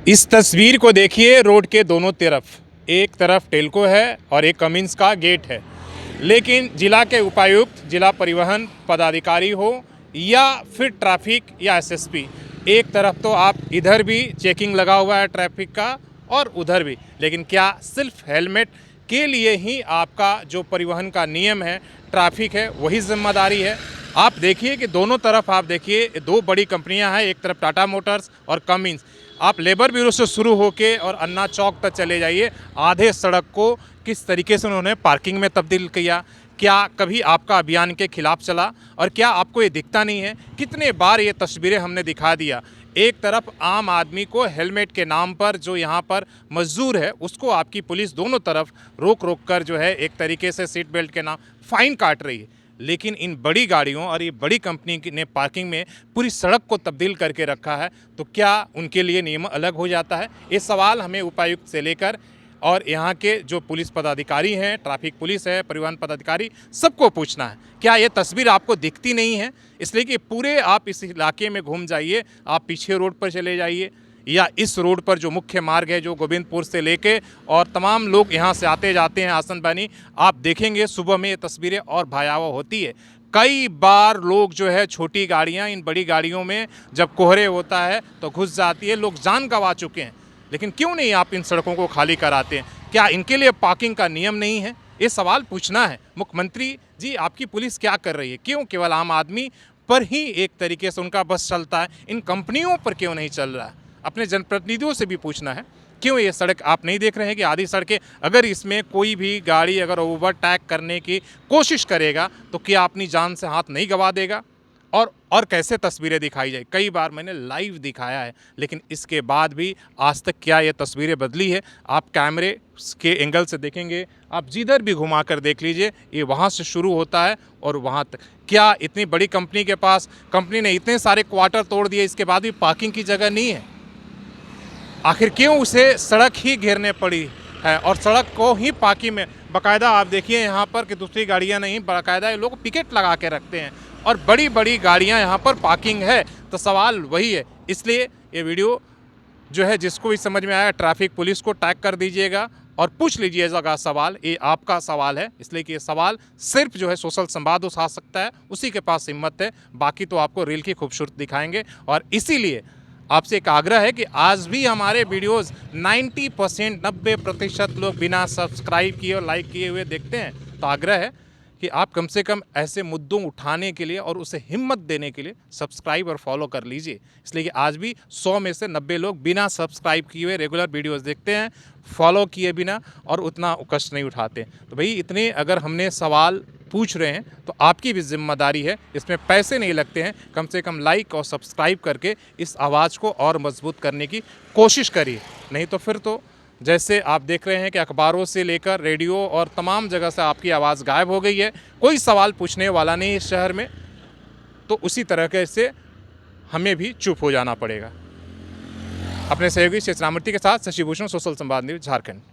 इस तस्वीर को देखिए, रोड के दोनों तरफ, एक तरफ टेल्को है और एक कमिंस का गेट है। लेकिन जिला के उपायुक्त, जिला परिवहन पदाधिकारी हो या फिर ट्रैफिक या एसएसपी, एक तरफ तो आप इधर भी चेकिंग लगा हुआ है ट्रैफिक का और उधर भी। लेकिन क्या सिर्फ हेलमेट के लिए ही आपका जो परिवहन का नियम है, ट्रैफिक है, वही जिम्मेदारी है? आप देखिए कि दोनों तरफ आप देखिए, दो बड़ी कंपनियां हैं, एक तरफ टाटा मोटर्स और कमिंस। आप लेबर ब्यूरो से शुरू होके और अन्ना चौक तक चले जाइए, आधे सड़क को किस तरीके से उन्होंने पार्किंग में तब्दील किया। क्या कभी आपका अभियान के खिलाफ चला? और क्या आपको ये दिखता नहीं है? कितने बार ये तस्वीरें हमने दिखा दिया। एक तरफ आम आदमी को हेलमेट के नाम पर जो यहाँ पर मजदूर है, उसको आपकी पुलिस दोनों तरफ रोक रोक कर जो है एक तरीके से सीट बेल्ट के नाम फाइन काट रही है। लेकिन इन बड़ी गाड़ियों और ये बड़ी कंपनी ने पार्किंग में पूरी सड़क को तब्दील करके रखा है, तो क्या उनके लिए नियम अलग हो जाता है? ये सवाल हमें उपायुक्त से लेकर और यहाँ के जो पुलिस पदाधिकारी हैं, ट्रैफिक पुलिस है, परिवहन पदाधिकारी, सबको पूछना है। क्या ये तस्वीर आपको दिखती नहीं है? इसलिए कि पूरे आप इस इलाके में घूम जाइए, आप पीछे रोड पर चले जाइए या इस रोड पर जो मुख्य मार्ग है, जो गोविंदपुर से लेके और तमाम लोग यहाँ से आते जाते हैं आसन बनी, आप देखेंगे सुबह में ये तस्वीरें और भयावह होती है। कई बार लोग जो है छोटी गाड़ियाँ इन बड़ी गाड़ियों में जब कोहरे होता है तो घुस जाती है, लोग जान गंवा चुके हैं। लेकिन क्यों नहीं आप इन सड़कों को खाली कराते हैं? क्या इनके लिए पार्किंग का नियम नहीं है? ये सवाल पूछना है। मुख्यमंत्री जी, आपकी पुलिस क्या कर रही है? क्यों केवल आम आदमी पर ही एक तरीके से उनका बस चलता है, इन कंपनियों पर क्यों नहीं चल रहा है? अपने जनप्रतिनिधियों से भी पूछना है। क्यों ये सड़क आप नहीं देख रहे हैं कि आधी सड़कें, अगर इसमें कोई भी गाड़ी अगर ओवरटेक करने की कोशिश करेगा तो क्या अपनी जान से हाथ नहीं गंवा देगा? और कैसे तस्वीरें दिखाई जाए? कई बार मैंने लाइव दिखाया है, लेकिन इसके बाद भी आज तक क्या ये तस्वीरें बदली है? आप कैमरे के एंगल से देखेंगे, आप जिधर भी घुमा कर देख लीजिए, ये वहाँ से शुरू होता है और वहाँ तक। क्या इतनी बड़ी कंपनी के पास, कंपनी ने इतने सारे क्वार्टर तोड़ दिए, इसके बाद भी पार्किंग की जगह नहीं है? आखिर क्यों उसे सड़क ही घेरने पड़ी है और सड़क को ही पार्किंग में? बाकायदा आप देखिए यहाँ पर कि दूसरी गाड़ियाँ नहीं, बाकायदा ये लोग पिकेट लगा के रखते हैं और बड़ी बड़ी गाड़ियाँ यहाँ पर पार्किंग है। तो सवाल वही है। इसलिए ये वीडियो जो है, जिसको भी समझ में आया, ट्रैफिक पुलिस को टैग कर दीजिएगा और पूछ लीजिएगा सवाल। ये आपका सवाल है, इसलिए कि ये सवाल सिर्फ जो है सोशल संवाद उठा सकता है, उसी के पास हिम्मत है। बाकी तो आपको रील की खूबसूरत दिखाएंगे। और इसीलिए आपसे एक आग्रह है कि आज भी हमारे वीडियोस 90% लोग बिना सब्सक्राइब किए और लाइक किए हुए देखते हैं। तो आग्रह है कि आप कम से कम ऐसे मुद्दों उठाने के लिए और उसे हिम्मत देने के लिए सब्सक्राइब और फॉलो कर लीजिए। इसलिए कि आज भी 100 में से 90 लोग बिना सब्सक्राइब किए हुए रेगुलर वीडियोस देखते हैं, फॉलो किए बिना, और उतना कष्ट नहीं उठाते। तो भाई, इतने अगर हमने सवाल पूछ रहे हैं तो आपकी भी जिम्मेदारी है, इसमें पैसे नहीं लगते हैं। कम से कम लाइक और सब्सक्राइब करके इस आवाज़ को और मजबूत करने की कोशिश करिए। नहीं तो फिर तो जैसे आप देख रहे हैं कि अखबारों से लेकर रेडियो और तमाम जगह से आपकी आवाज़ गायब हो गई है, कोई सवाल पूछने वाला नहीं इस शहर में, तो उसी तरह से हमें भी चुप हो जाना पड़ेगा। अपने सहयोगी शेषरामूर्ति के साथ शशि भूषण, सोशल संवाद न्यूज़, झारखंड।